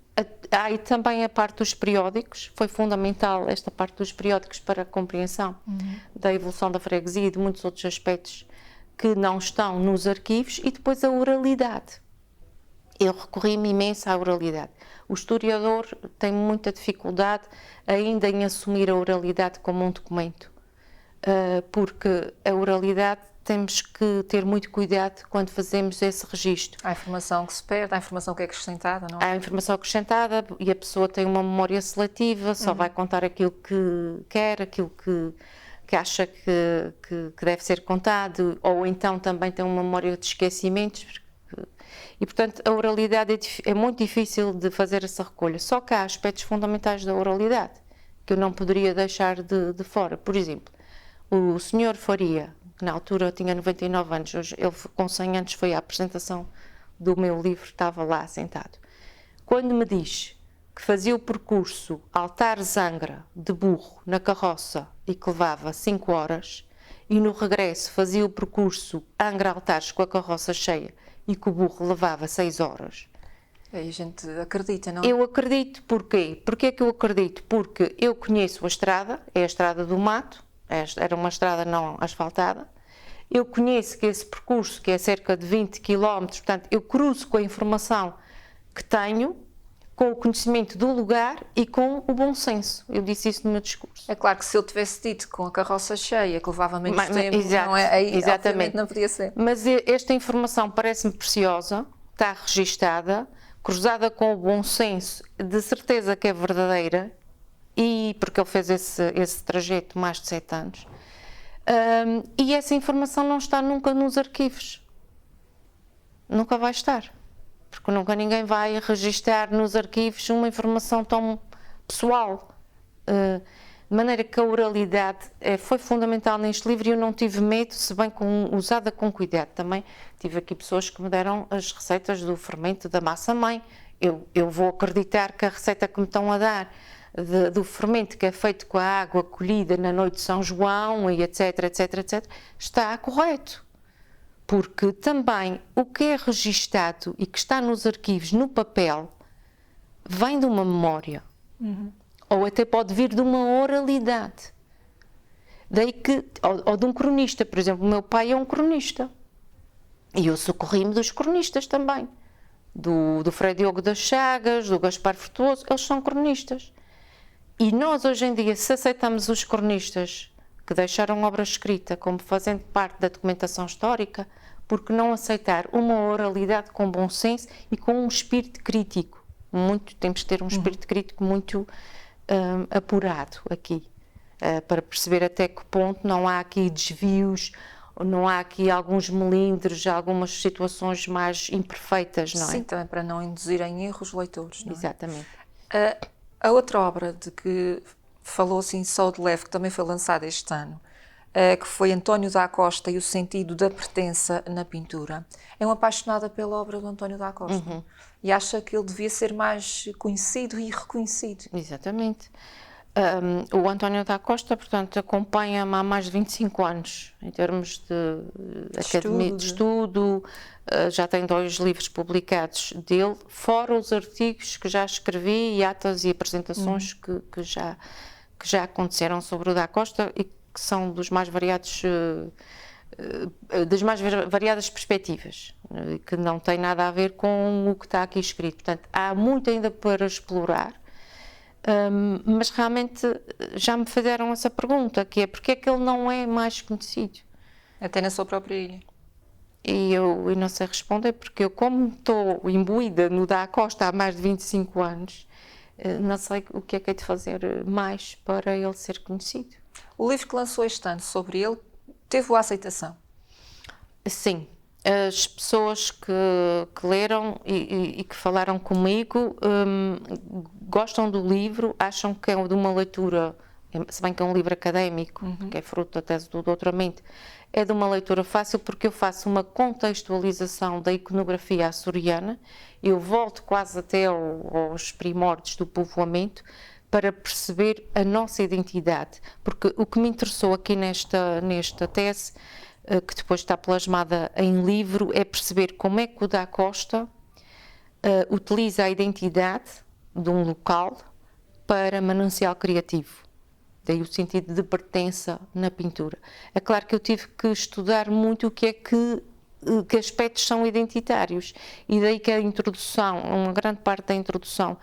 Há e também a parte dos periódicos, foi fundamental esta parte dos periódicos para a compreensão da evolução da freguesia e de muitos outros aspectos que não estão nos arquivos, e depois a oralidade. Eu recorri-me imenso à oralidade. O historiador tem muita dificuldade ainda em assumir a oralidade como um documento, porque a oralidade temos que ter muito cuidado quando fazemos esse registro. Há informação que se perde, há informação que é acrescentada, não é? Há informação acrescentada e a pessoa tem uma memória seletiva, só vai contar aquilo que quer, aquilo que acha que deve ser contado, ou então também tem uma memória de esquecimentos. E, portanto, a oralidade é muito difícil de fazer essa recolha. Só que há aspectos fundamentais da oralidade que eu não poderia deixar de fora. Por exemplo, o Sr. Faria, que na altura tinha 99 anos, hoje, ele com 100 anos foi à apresentação do meu livro, estava lá sentado. Quando me diz que fazia o percurso Altar-Zangra de burro na carroça e que levava 5 horas, e no regresso fazia o percurso Angra-Altares com a carroça cheia e que o burro levava 6 horas. Aí a gente acredita, não é? Eu acredito. Porquê? Porquê é que eu acredito? Porque eu conheço a estrada, é a estrada do mato, era uma estrada não asfaltada. Eu conheço que esse percurso, que é cerca de 20 km, portanto, eu cruzo com a informação que tenho, com o conhecimento do lugar e com o bom senso. Eu disse isso no meu discurso. É claro que se eu tivesse dito com a carroça cheia, que levava menos tempo, exato, não é? Aí, exatamente. obviamente, não podia ser. Mas esta informação parece-me preciosa, está registada, cruzada com o bom senso, de certeza que é verdadeira, e porque ele fez esse trajeto mais de 7 anos. E essa informação não está nunca nos arquivos. Nunca vai estar. Porque nunca ninguém vai registrar nos arquivos uma informação tão pessoal. De maneira que a oralidade foi fundamental neste livro e eu não tive medo, se bem usada com cuidado. Também tive aqui pessoas que me deram as receitas do fermento da massa-mãe. Eu vou acreditar que a receita que me estão a dar do fermento que é feito com a água colhida na noite de São João e etc, está correto. Porque também o que é registado e que está nos arquivos, no papel, vem de uma memória. Ou até pode vir de uma oralidade. Daí que, ou de um cronista, por exemplo, o meu pai é um cronista. E eu socorri-me dos cronistas também. Do Frei Diogo das Chagas, do Gaspar Frutuoso, eles são cronistas. E nós, hoje em dia, se aceitamos os cronistas que deixaram obra escrita como fazendo parte da documentação histórica, porque não aceitar uma oralidade com bom senso e com um espírito crítico? Temos que ter um espírito crítico muito apurado aqui, para perceber até que ponto não há aqui desvios, não há aqui alguns melindres, algumas situações mais imperfeitas, não é? Sim, também para não induzir em erros leitores, não é? Exatamente. A outra obra de que falou assim só de leve, que também foi lançada este ano, que foi António da Costa e o sentido da pertença na pintura. É uma apaixonada pela obra do António da Costa e acha que ele devia ser mais conhecido e reconhecido. Exatamente. O António da Costa, portanto, acompanha-me há mais de 25 anos, em termos de academia de estudo. Já tem 2 livros publicados dele, fora os artigos que já escrevi e atas e apresentações que já aconteceram sobre o da Costa e que são dos mais variados, das mais variadas perspectivas, que não tem nada a ver com o que está aqui escrito. Portanto, há muito ainda para explorar. Mas realmente já me fizeram essa pergunta, que é porque é que ele não é mais conhecido? Até na sua própria ilha. E eu não sei responder, porque eu, como estou imbuída no da Costa há mais de 25 anos, não sei o que é que hei de fazer mais para ele ser conhecido. O livro que lançou este ano sobre ele teve boa aceitação? Sim. As pessoas que leram e que falaram comigo gostam do livro, acham que é de uma leitura, se bem que é um livro académico, que é fruto da tese do doutoramento, é de uma leitura fácil porque eu faço uma contextualização da iconografia açoriana, eu volto quase até aos primórdios do povoamento para perceber a nossa identidade, porque o que me interessou aqui nesta tese, que depois está plasmada em livro, é perceber como é que o da Costa utiliza a identidade de um local para manancial criativo. Daí o sentido de pertença na pintura. É claro que eu tive que estudar muito o que é que aspectos são identitários, e daí que a introdução, uma grande parte da introdução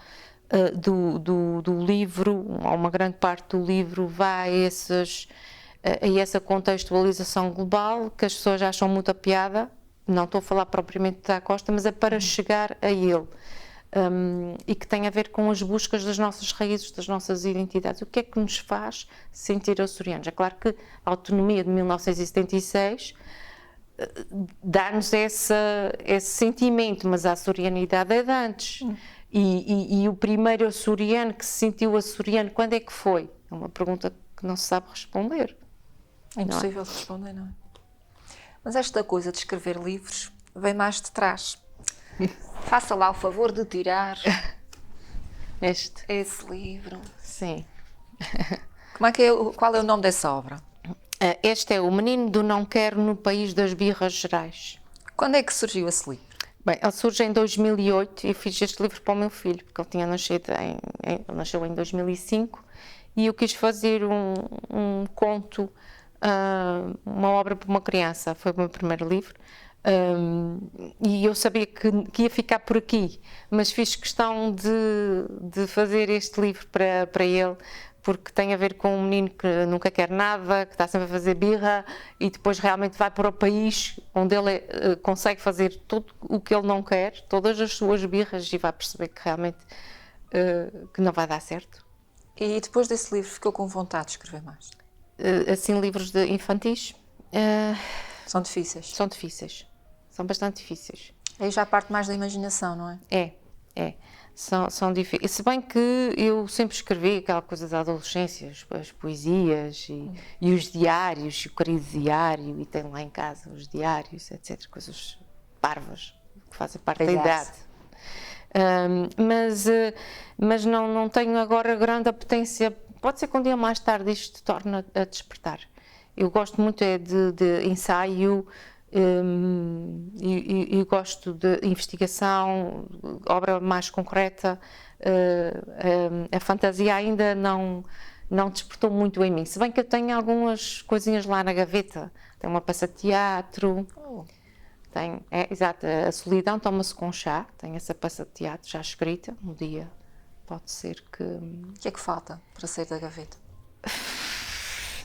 do livro, uma grande parte do livro vai a essa contextualização global, que as pessoas acham muita piada, não estou a falar propriamente da Costa, mas é para chegar a ele, e que tem a ver com as buscas das nossas raízes, das nossas identidades. O que é que nos faz sentir açorianos? É claro que a autonomia de 1976 dá-nos esse sentimento, mas a açorianidade é de antes. E o primeiro açoriano que se sentiu açoriano, quando é que foi? É uma pergunta que não se sabe responder. É impossível de responder, não é? Mas esta coisa de escrever livros vem mais de trás. Faça lá o favor de tirar esse livro. Sim. Qual é o nome dessa obra? Este é O Menino do Não Quero no País das Birras Gerais. Quando é que surgiu esse livro? Bem, ele surge em 2008 e fiz este livro para o meu filho, porque ele tinha nasceu em 2005 e eu quis fazer um conto, uma obra para uma criança. Foi o meu primeiro livro. E eu sabia que ia ficar por aqui, mas fiz questão de fazer este livro para ele, porque tem a ver com um menino que nunca quer nada, que está sempre a fazer birra e depois realmente vai para o país onde ele consegue fazer tudo o que ele não quer, todas as suas birras, e vai perceber que realmente que não vai dar certo. E depois desse livro ficou com vontade de escrever mais? Assim, livros infantis são difíceis? São difíceis. São bastante difíceis. Aí já parte mais da imaginação, não é? É. São difíceis. Se bem que eu sempre escrevi aquela coisa da adolescência, as poesias e os diários, o querido diário, e tenho lá em casa os diários, etc. Coisas parvas, que fazem parte da idade. Mas não tenho agora grande apetência. Pode ser que um dia mais tarde isto torne a despertar. Eu gosto muito de ensaio, e gosto de investigação, obra mais concreta. A fantasia ainda não despertou muito em mim, se bem que eu tenho algumas coisinhas lá na gaveta. Tenho uma peça de teatro, exato, A Solidão Toma-se com Chá, tenho essa peça de teatro já escrita. Um dia pode ser que... O que é que falta para sair da gaveta?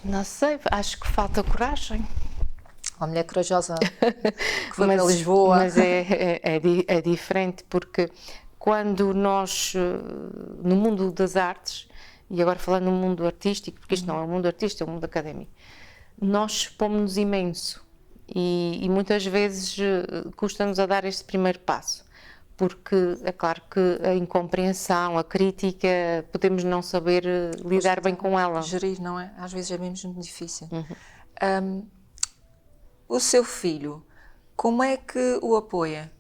Não sei, acho que falta coragem. Uma mulher corajosa que foi para Lisboa. Mas é diferente, porque quando nós, no mundo das artes, e agora falando no mundo artístico, porque isto não é um mundo artístico, é um mundo académico, nós expomos-nos imenso e muitas vezes custa-nos a dar este primeiro passo, porque é claro que a incompreensão, a crítica, podemos não saber lidar bem com ela. Gerir, não é? Às vezes é mesmo muito difícil. O seu filho, como é que o apoia?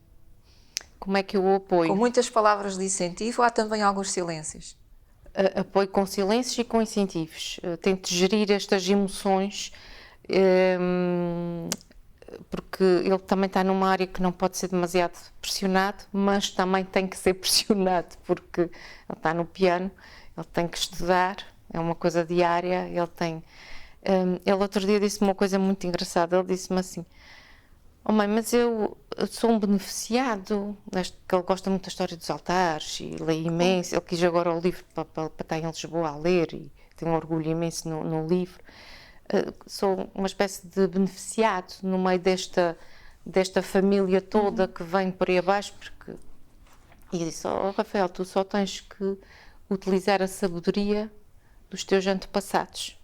Como é que eu o apoio? Com muitas palavras de incentivo ou há também alguns silêncios? Apoio com silêncios e com incentivos. Tento gerir estas emoções, porque ele também está numa área que não pode ser demasiado pressionado, mas também tem que ser pressionado, porque ele está no piano, ele tem que estudar, é uma coisa diária, ele outro dia disse-me uma coisa muito engraçada, ele disse-me assim: "Oh mãe, mas eu sou um beneficiado", que ele gosta muito da história dos altares e lê imenso, ele quis agora o livro para estar em Lisboa a ler e tem um orgulho imenso no livro. Sou uma espécie de beneficiado no meio desta família toda que vem por aí abaixo, porque... E eu disse: "Oh Rafael, tu só tens que utilizar a sabedoria dos teus antepassados.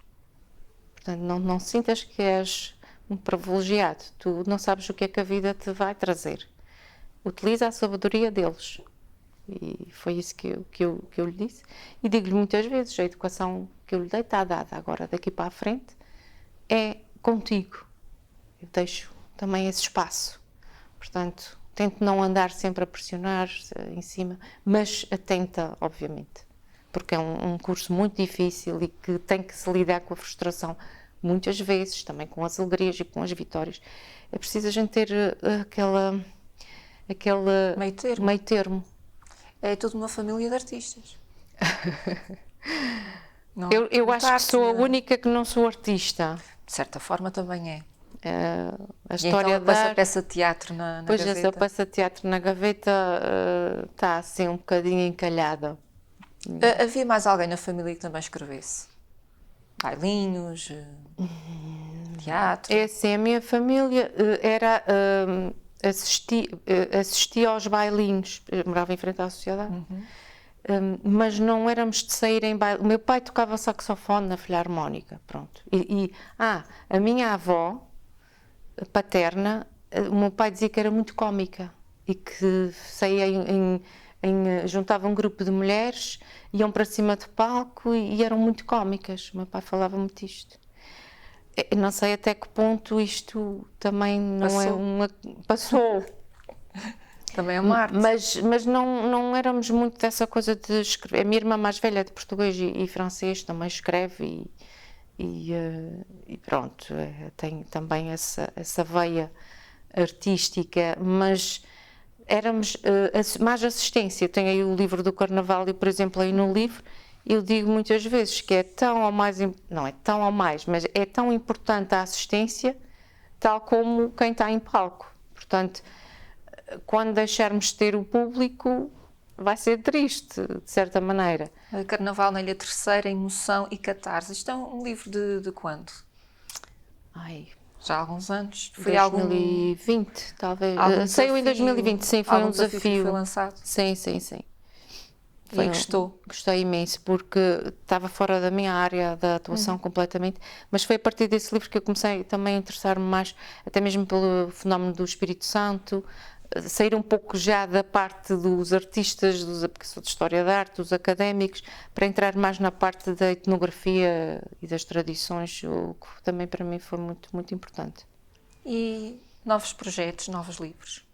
Portanto, não sintas que és um privilegiado, tu não sabes o que é que a vida te vai trazer. Utiliza a sabedoria deles." E foi isso que eu lhe disse. E digo-lhe muitas vezes: a educação que eu lhe dei está dada, agora daqui para a frente é contigo. Eu deixo também esse espaço. Portanto, tento não andar sempre a pressionar em cima, mas atenta, obviamente, porque é um curso muito difícil e que tem que se lidar com a frustração muitas vezes, também com as alegrias e com as vitórias. É preciso a gente ter aquele meio termo. É tudo uma família de artistas. Não, eu acho que sou a única que não sou artista. De certa forma também é. A história então, essa peça de teatro na pois gaveta? Essa peça de teatro na gaveta está assim um bocadinho encalhada. Havia mais alguém na família que também escrevesse? Bailinhos, teatro? É assim, a minha família assistia aos bailinhos. Eu morava em frente à sociedade. Mas não éramos de sair em baile. O meu pai tocava saxofone na Filarmónica, pronto. A minha avó paterna, o meu pai dizia que era muito cómica e que saía juntava um grupo de mulheres, iam para cima do palco e eram muito cómicas. O meu pai falava muito isto. Eu não sei até que ponto isto também não é uma... Passou. Também é uma arte. Mas não éramos muito dessa coisa de escrever. A minha irmã mais velha é de português e francês, também escreve e pronto, tem também essa veia artística, mas éramos mais assistência. Tenho aí o livro do Carnaval e, por exemplo, aí no livro eu digo muitas vezes que é tão ou mais, não é tão ou mais, mas é tão importante a assistência tal como quem está em palco. Portanto, quando deixarmos de ter o público, vai ser triste, de certa maneira. Carnaval na Ilha Terceira, Emoção e Catarse. Isto é um livro de quando? Já há alguns anos. Foi 2020, talvez. Saiu em 2020, sim, foi um desafio. Foi lançado? Sim. E gostou? Gostei imenso, porque estava fora da minha área da atuação completamente, mas foi a partir desse livro que eu comecei também a interessar-me mais, até mesmo pelo fenómeno do Espírito Santo, sair um pouco já da parte dos artistas, porque sou de História da Arte, dos académicos, para entrar mais na parte da etnografia e das tradições, o que também para mim foi muito, muito importante. E novos projetos, novos livros?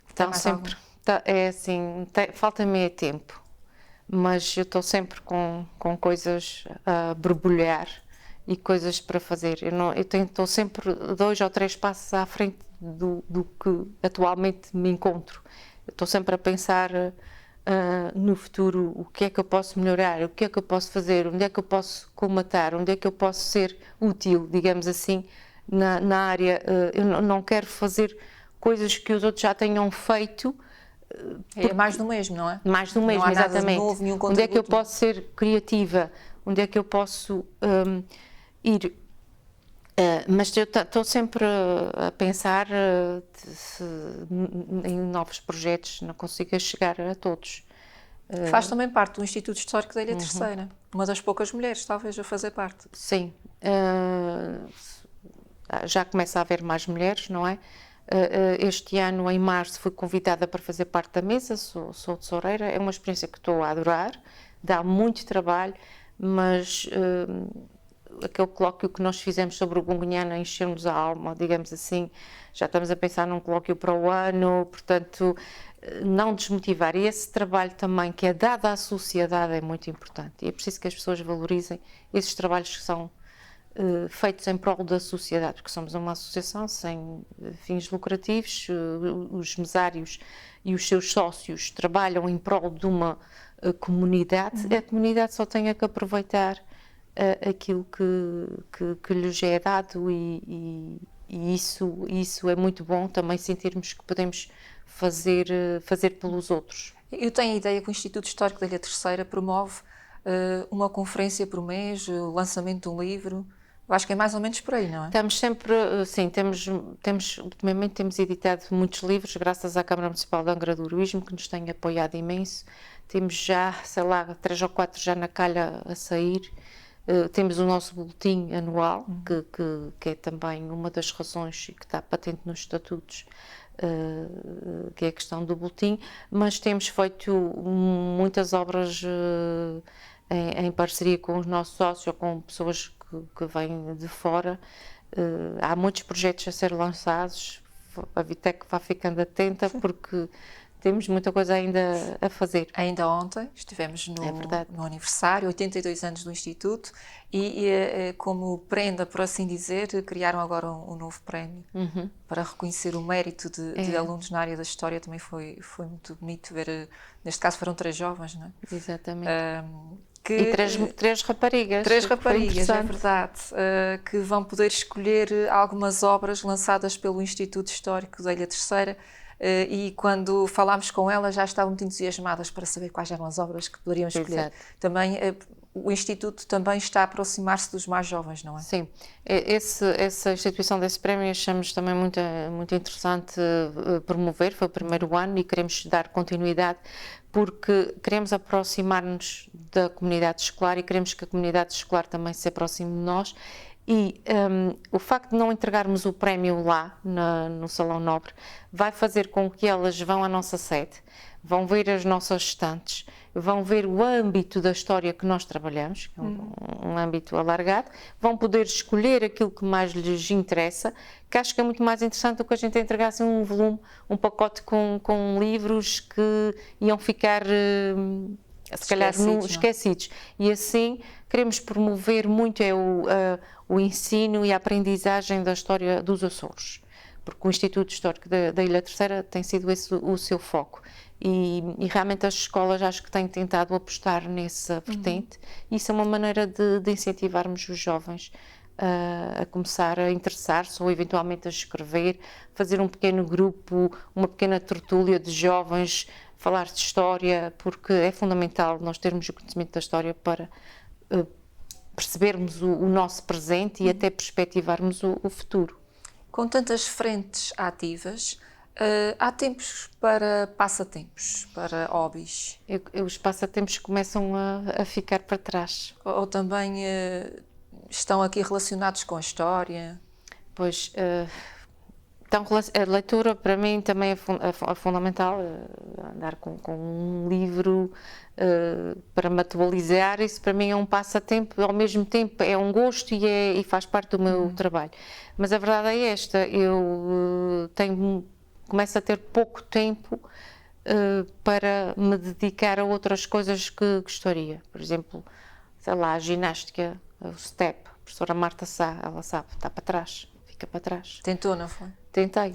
Estão sempre. É assim, falta-me tempo, mas eu estou sempre com coisas a borbulhar e coisas para fazer. Estou sempre 2 ou 3 passos à frente do que atualmente me encontro. Estou sempre a pensar no futuro, o que é que eu posso melhorar, o que é que eu posso fazer, onde é que eu posso colmatar, onde é que eu posso ser útil, digamos assim, na área. Eu não quero fazer coisas que os outros já tenham feito. É mais do mesmo, não é? Mais do mesmo, não há nada exatamente. De novo, nenhum contributo. Onde é que eu posso ser criativa? Onde é que eu posso ir? Mas eu estou sempre a pensar em novos projetos, não consigo chegar a todos. Faz também parte do Instituto Histórico da Ilha Terceira, uma das poucas mulheres, talvez, a fazer parte. Sim, já começa a haver mais mulheres, não é? Este ano, em março, fui convidada para fazer parte da mesa, sou tesoureira, é uma experiência que estou a adorar, dá muito trabalho, mas aquele colóquio que nós fizemos sobre o Gungunhana encheu-nos a alma, digamos assim, já estamos a pensar num colóquio para o ano, portanto, não desmotivar. E esse trabalho também que é dado à sociedade é muito importante, e é preciso que as pessoas valorizem esses trabalhos que são feitos em prol da sociedade, porque somos uma associação sem fins lucrativos, os mesários e os seus sócios trabalham em prol de uma comunidade, a comunidade só tem que aproveitar aquilo que lhes é dado e isso é muito bom, também sentirmos que podemos fazer pelos outros. Eu tenho a ideia que o Instituto Histórico da Ilha Terceira promove uma conferência por mês, o lançamento de um livro. Eu acho que é mais ou menos por aí, não é? Estamos sempre, sim, ultimamente temos editado muitos livros, graças à Câmara Municipal de Angra do Heroísmo, que nos tem apoiado imenso. Temos já, sei lá, 3 ou 4 já na calha a sair. Temos o nosso boletim anual, que é também uma das razões que está patente nos estatutos, que é a questão do boletim, mas temos feito muitas obras em parceria com os nossos sócios ou com pessoas que vêm de fora. Há muitos projetos a ser lançados, a Vitec vai ficando atenta porque temos muita coisa ainda a fazer. Ainda ontem estivemos no aniversário, 82 anos do Instituto, e como prenda, por assim dizer, criaram agora um novo prémio para reconhecer o mérito de alunos na área da história. Também foi muito bonito ver, neste caso foram 3 jovens, não é? Exatamente. E três raparigas. 3 raparigas, é verdade, que vão poder escolher algumas obras lançadas pelo Instituto Histórico da Ilha Terceira, e quando falámos com elas já estavam muito entusiasmadas para saber quais eram as obras que poderiam escolher. Exato. Também o Instituto também está a aproximar-se dos mais jovens, não é? Sim, essa instituição desse prémio achamos também muito interessante promover, foi o primeiro ano e queremos dar continuidade porque queremos aproximar-nos da comunidade escolar e queremos que a comunidade escolar também se aproxime de nós. E o facto de não entregarmos o prémio lá, no Salão Nobre, vai fazer com que elas vão à nossa sede, vão ver as nossas estantes, vão ver o âmbito da história que nós trabalhamos, que é um âmbito alargado, vão poder escolher aquilo que mais lhes interessa, que acho que é muito mais interessante do que a gente entregasse um volume, um pacote com livros que iam ficar se calhar esquecidos. E assim queremos promover muito o ensino e a aprendizagem da história dos Açores, porque o Instituto Histórico da Ilha Terceira tem sido esse o seu foco. E realmente as escolas acho que têm tentado apostar nessa vertente. Isso é uma maneira de incentivarmos os jovens a começar a interessar-se ou eventualmente a escrever, fazer um pequeno grupo, uma pequena tertúlia de jovens, falar de história, porque é fundamental nós termos o conhecimento da história para percebermos o nosso presente e até perspectivarmos o futuro. Com tantas frentes ativas, há tempos para passatempos, para hobbies? Os passatempos começam a ficar para trás. Ou também estão aqui relacionados com a história? Pois, então, a leitura para mim também é fundamental, andar com um livro para me atualizar, isso para mim é um passatempo, ao mesmo tempo é um gosto e faz parte do meu trabalho. Mas a verdade é esta, eu começo a ter pouco tempo para me dedicar a outras coisas que gostaria. Por exemplo, sei lá, a ginástica, o step, a professora Marta Sá, ela sabe, está para trás, fica para trás. Tentou, não foi? Tentei.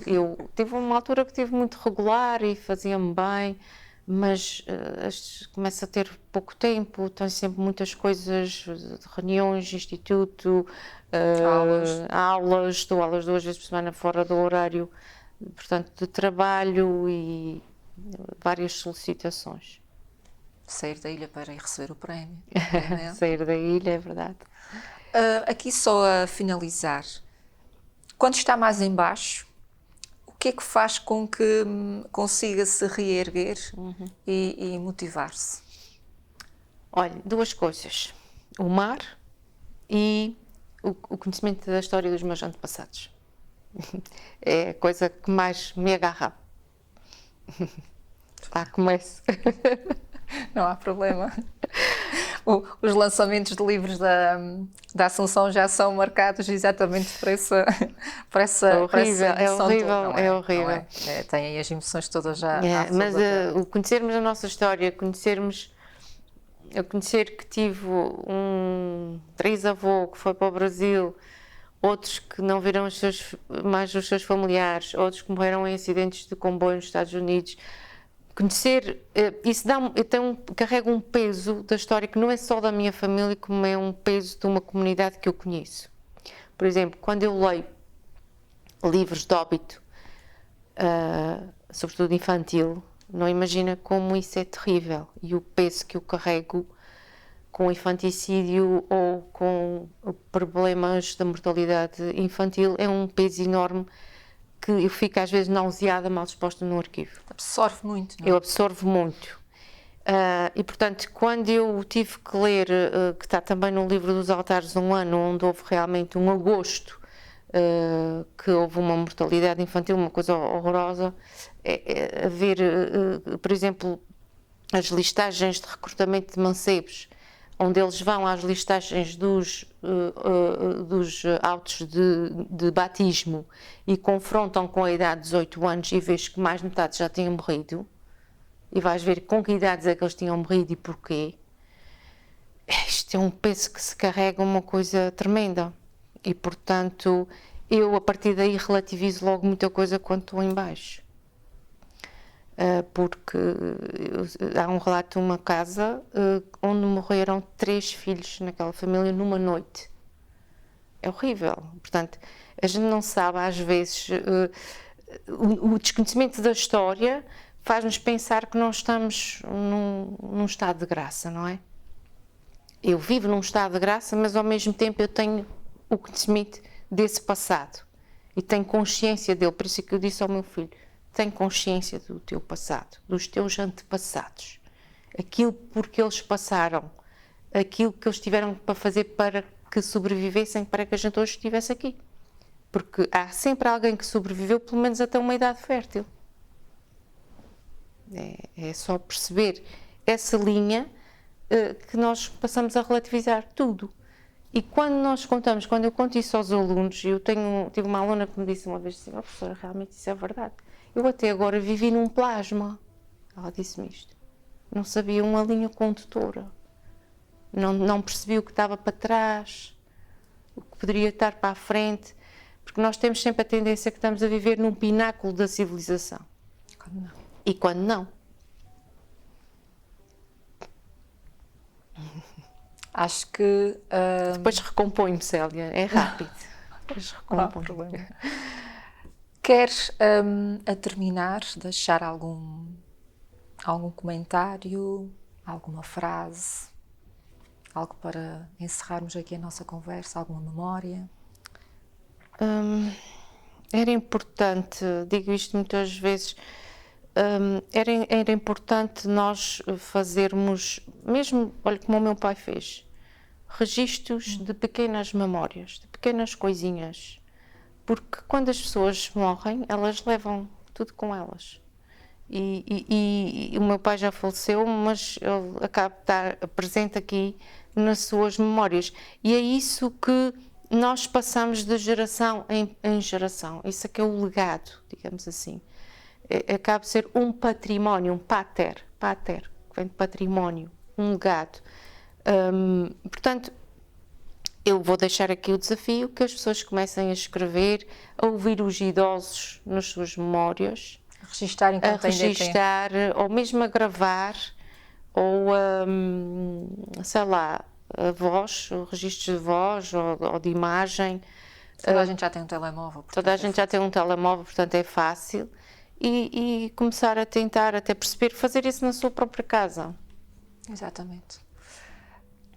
Tive uma altura que estive muito regular e fazia-me bem, mas começo a ter pouco tempo, tenho sempre muitas coisas, reuniões, instituto, aulas, dou aulas 2 vezes por semana fora do horário, portanto, de trabalho e várias solicitações. Sair da ilha para ir receber o prémio. Sair da ilha, é verdade. Aqui só a finalizar, quando está mais em baixo, o que é que faz com que consiga se reerguer e motivar-se? Olha, 2 coisas, o mar e o conhecimento da história dos meus antepassados. É a coisa que mais me agarra. Tá, comece. Não há problema. Os lançamentos de livros da Assunção já são marcados exatamente por essa É horrível, é emoção horrível, toda, não é não horrível. Tem aí as emoções todas já à flor Mas da pele. o conhecermos a nossa história, eu conhecer que tive um trisavô que foi para o Brasil, outros que não viram mais os seus familiares, outros que morreram em acidentes de comboio nos Estados Unidos. Conhecer, isso carrega um peso da história que não é só da minha família, como é um peso de uma comunidade que eu conheço. Por exemplo, quando eu leio livros de óbito, sobretudo infantil, não imagina como isso é terrível e o peso que eu carrego com infanticídio ou com problemas da mortalidade infantil é um peso enorme que eu fico às vezes nauseada, mal disposta no arquivo. Absorve muito, não é? Eu absorvo muito. E portanto, quando eu tive que ler, que está também no livro dos altares, um ano onde houve realmente um agosto, que houve uma mortalidade infantil, uma coisa horrorosa, a ver, por exemplo, as listagens de recrutamento de mancebos, onde eles vão às listagens dos autos de batismo e confrontam com a idade de 18 anos e vês que mais de metade já tinham morrido, e vais ver com que idades é que eles tinham morrido e porquê. Isto é um peso que se carrega, uma coisa tremenda. E, portanto, eu a partir daí relativizo logo muita coisa quando estou em baixo. Porque há um relato de uma casa onde morreram 3 filhos naquela família numa noite. É horrível. Portanto, a gente não sabe, às vezes, o desconhecimento da história faz-nos pensar que nós estamos num estado de graça, não é? Eu vivo num estado de graça, mas ao mesmo tempo eu tenho o conhecimento desse passado e tenho consciência dele. Por isso é que eu disse ao meu filho: tem consciência do teu passado, dos teus antepassados, aquilo por que eles passaram, aquilo que eles tiveram para fazer para que sobrevivessem, para que a gente hoje estivesse aqui. Porque há sempre alguém que sobreviveu, pelo menos até uma idade fértil. É só perceber essa linha que nós passamos a relativizar tudo. E quando eu conto isso aos alunos, tive uma aluna que me disse uma vez assim: oh, professora, realmente isso é verdade. Eu até agora vivi num plasma. Ela disse-me isto. Não sabia uma linha condutora. Não percebi o que estava para trás, o que poderia estar para a frente, porque nós temos sempre a tendência que estamos a viver num pináculo da civilização. Quando não. E quando não? Acho que... Depois recompõe-me, Célia. É rápido. Depois não há recompõe. problema. Queres, a terminar, deixar algum comentário, alguma frase, algo para encerrarmos aqui a nossa conversa, alguma memória? Era importante, digo isto muitas vezes, era importante nós fazermos, mesmo, olha, como o meu pai fez, registros de pequenas memórias, de pequenas coisinhas, porque quando as pessoas morrem, elas levam tudo com elas. E o meu pai já faleceu, mas ele acaba de estar presente aqui nas suas memórias. E é isso que nós passamos de geração em geração. Isso é que é o legado, digamos assim. Acaba de ser um património, um pater, que vem de património, um legado. Portanto, eu vou deixar aqui o desafio que as pessoas comecem a escrever, a ouvir os idosos nas suas memórias, Registar enquanto a registar, ou mesmo a gravar, ou sei lá, a voz, registros de voz ou de imagem. Toda a gente já tem um telemóvel. Toda a gente já tem um telemóvel, portanto é fácil. E começar a tentar até perceber, fazer isso na sua própria casa. Exatamente.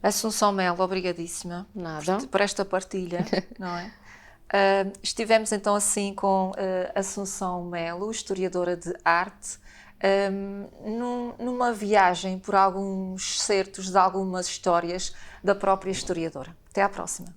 Assunção Melo, obrigadíssima. Nada. Por esta partilha, não é? Estivemos então assim com Assunção Melo, historiadora de arte, numa viagem por alguns certos de algumas histórias da própria historiadora. Até à próxima.